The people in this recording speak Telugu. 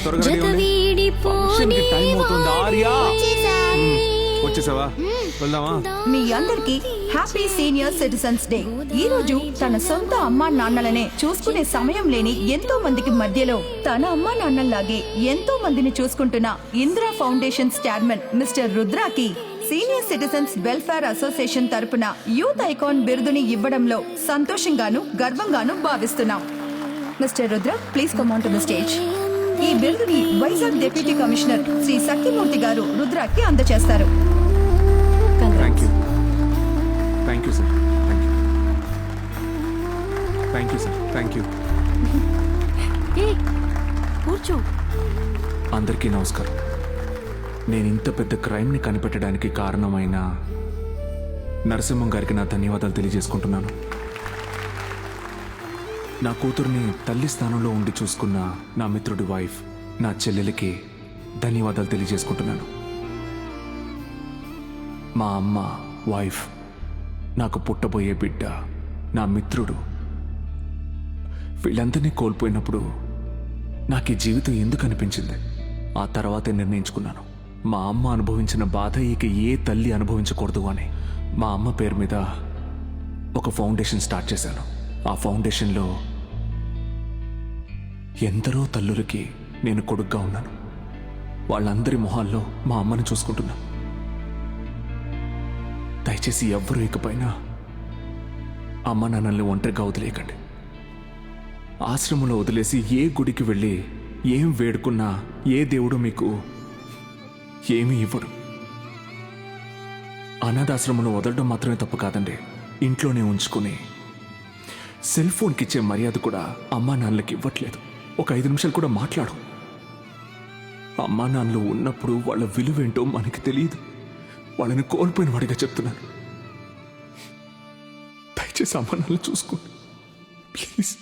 త్వరగా రెడీ అవ్వండి. ఫంక్షన్‌కి టైం అవుతుంది. ఆర్యా వచ్చేసావా? వెళ్దామా? మీ అందరికి హ్యాపీ సీనియర్ సిటిజన్స్ డే. ఈ రోజు తన సొంత అమ్మా నాన్నలనే చూసుకునే సమయం లేని ఎంతో మందికి మధ్యలో తన అమ్మా నాన్నల్లాగే ఎంతో మందిని చూసుకుంటున్న ఇందిరా ఫౌండేషన్ చైర్మన్ మిస్టర్ రుద్రాకి సీనియర్ సిటిజన్స్ వెల్ఫేర్ అసోసియేషన్ తరపున యూత్ ఐకాన్ బిరుదుని ఇవ్వడంలో సంతోషంగాను గర్వంగాను భావిస్తున్నాం. Mister Rudra, please come on to the stage. ఈ బిరుదుని వైజాగ్ డిప్యూటీ కమిషనర్ శ్రీ సత్యమూర్తి గారు రుద్రాకి అందజేస్తారు. Thank you sir. Thank you sir. Thank you. కూర్చో. అందరికీ నమస్కారం. నేను ఇంత పెద్ద క్రైమ్ని కనిపెట్టడానికి కారణమైన నరసింహం గారికి నా ధన్యవాదాలు తెలియజేసుకుంటున్నాను. నా కూతుర్ని తల్లి స్థానంలో ఉండి చూసుకున్న నా మిత్రుడి వైఫ్, నా చెల్లెలికి ధన్యవాదాలు తెలియజేసుకుంటున్నాను. మా అమ్మ, వైఫ్, నాకు పుట్టబోయే బిడ్డ, నా మిత్రుడు, వీళ్ళందరినీ కోల్పోయినప్పుడు నాకు ఈ జీవితం ఎందుకు అనిపించింది? ఆ తర్వాతే నిర్ణయించుకున్నాను, మా అమ్మ అనుభవించిన బాధ ఇక ఏ తల్లి అనుభవించకూడదు అని. మా అమ్మ పేరు మీద ఒక ఫౌండేషన్ స్టార్ట్ చేశాను. ఆ ఫౌండేషన్లో ఎందరో తల్లులకి నేను కొడుగ్గా ఉన్నాను. వాళ్ళందరి మొహాల్లో మా అమ్మని చూసుకుంటున్నాను. దయచేసి ఎవ్వరూ ఇకపైన అమ్మ నాన్నల్ని ఒంటరిగా వదిలేయకండి. ఆశ్రమంలో వదిలేసి ఏ గుడికి వెళ్ళి ఏం వేడుకున్నా ఏ దేవుడు మీకు ఏమీ ఇవ్వడు. అనాథాశ్రమంలో వదలడం మాత్రమే తప్పు కాదండి. ఇంట్లోనే ఉంచుకుని సెల్ ఫోన్కి ఇచ్చే మర్యాద కూడా అమ్మా నాన్నలకి ఇవ్వట్లేదు. ఒక 5 నిమిషాలు కూడా మాట్లాడు. అమ్మా నాన్నలు ఉన్నప్పుడు వాళ్ళ విలువేంటో మనకి తెలియదు. వాళ్ళని కోల్పోయిన వాడిగా చెప్తున్నాను. దయచేసి అమ్మా నాన్నలు చూసుకోండి ప్లీజ్.